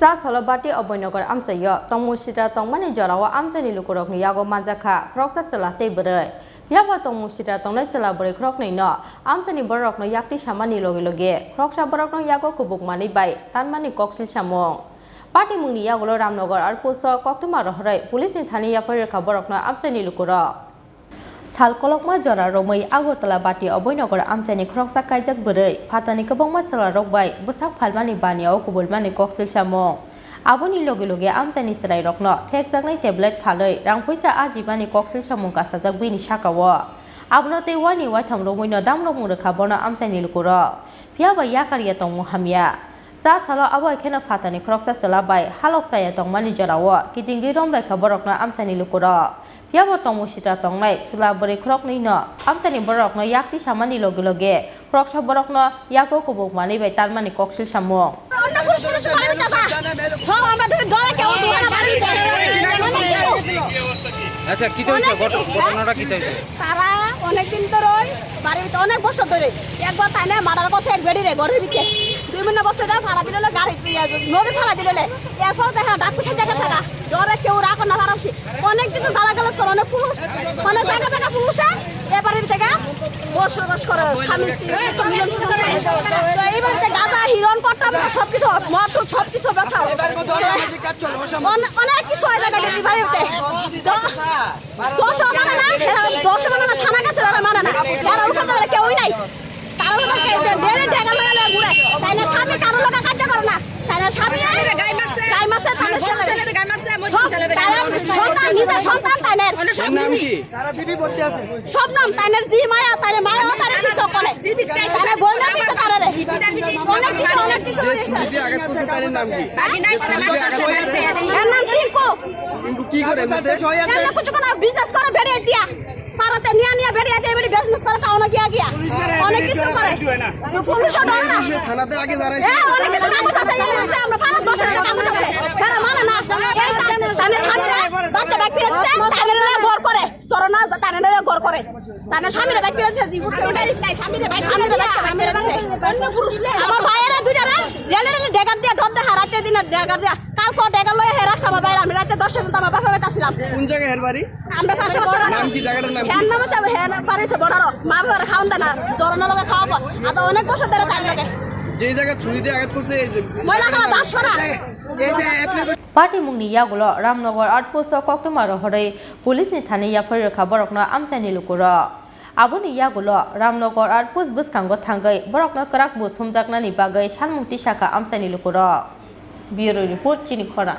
Sa salabati Aboynagar amsayo tongmusita tongmani jarawa amsani lukurok ni yago manjaka kroksa celate berai yaba tongmusita tongnai cela berai krok ni no amsani borok no yakti samani loge kroksa borok no yago kubuk mani bai tanmani koksil samong Parti mungni yagulo Ramnagar ar puso koktuma rohrai pulis ni thani yafarir borok no amsani lukurok Salkolokma jara romai Agartala bati Aboynagar amchani kroksa kaijak berai phatani kobongma chala rokbai busak phalmani baniao kubulmani koksil samong aboni loge amchani serai rokno thekjaknai tablet phaloi rangpoisa ajibani koksil samong kasajak bini sakawo abono teiwani waitham romoino damrok murkha bono amchani lukuro phiaba yakariya tongmo hamya sa salo abo khena phatani kroksa chalabai halok chaya tongmani jarawo kitingri romlai khaborokno amchani lukuro Yabo tongmusita tongnai sila beri krok ni no amchani borok no yakti samani loge kroksa borok no yako kubuk mani bai tanmani koksil samong আচ্ছা কি হইছে ঘটনাটা কি হইছে তারা অনেক দিন ধরে বাড়িতে অনেক বছর ধরে একবার তাই না মারার কথা এক বেড়ি রে ঘরের ভিতরে 2 মিনিট বসতে যা ভাড়া দিলে গাড়ি নদী ভাড়া দিলে এরপর দেখা ডাক্তার জায়গা জায়গা জ্বরে কেউ রাখো না পারছি অনেক দিন গালাগালাজ করে অনেক পুরুষ অনেক জায়গা জায়গা পুরুষে এবারের থেকে বসবাস করে স্বামী স্ত্রী এই বাড়িতে গাঁজা হিরণ কটা সবকিছু মদ সবকিছু ব্যথা অনেক কিছু হয়ে যাবে বাড়িতে 10 মানে না থানা কাছে মানে না যারা উঠাতে পারে কেউই নাই কারণ ডেলি ঢাকা মেলে ঘুরে তাই না স্বামী কারো লোক কাজ করে না তাই না স্বামী গাই মারছে তার ছেলে গাই মারছে সন্তান নিজে সন্তান তাই না নাম কি তারা দিবি বলতে আছে সব নাম তাই না জি মায়া তাই না মায়া তার কিছু করে তাই না বই না কিছু তারে অনেক কিছু যদি আগে পুষে তার নাম কি এর নাম কিন্তু কি করে মতে কিছু কোনো বিজনেস করে বেড়ে দিয়া ভারতে নিয়ে বেড়ে আছে এবারে বিজনেস করে কাউনা গিয়া অনেক কিছু করে পুলিশ ডর না থানাতে আগে জানাইছে হ্যাঁ অনেক কিছু কাগজ আছে আমরা ভারত বসে কাগজ আছে তারা মানে না এই তানে স্বামীরা বাচ্চা ব্যাগ পেয়েছে তানেরা ঘর করে চরনা তানেরা ঘর করে তানে স্বামীরা ব্যাগ পেয়েছে জীবন নাই স্বামীরা ব্যাগ পেয়েছে অন্য পুরুষ আমার ভাইয়েরা দুইটা রেলে ডেগার দিয়ে ডর দেখা রাতে দিন ডেগার দিয়া কালকে ডেগার লয়ে হে রাখছ আমার বাইরে আমি রাতে 10 টার আমার বাপের বাড়িতে ছিলাম কোন জায়গায় এর বাড়ি আমরা পাশে বসে নাম কি জায়গাটার নাম হ্যাঁ নাম আছে হ্যাঁ পারিছে বড়ার মা বাবার খাওন দেনা জরনা লগে খাওয়াবো আর অনেক বছর ধরে তার লগে যে জায়গা ছুরি দিয়ে আঘাত করছে এই যে ময়লা খাওয়া দাস করা Parti mungni yagulo Ramnagar artpuso koktuma rohrai pulis ni thani yafarir borokno amchani lukuro aboni yagulo Ramnagar artpus buskango thangai borokno karak bus thumjaknani bagai sanmungti saka amchani lukuro Bureau report chini khora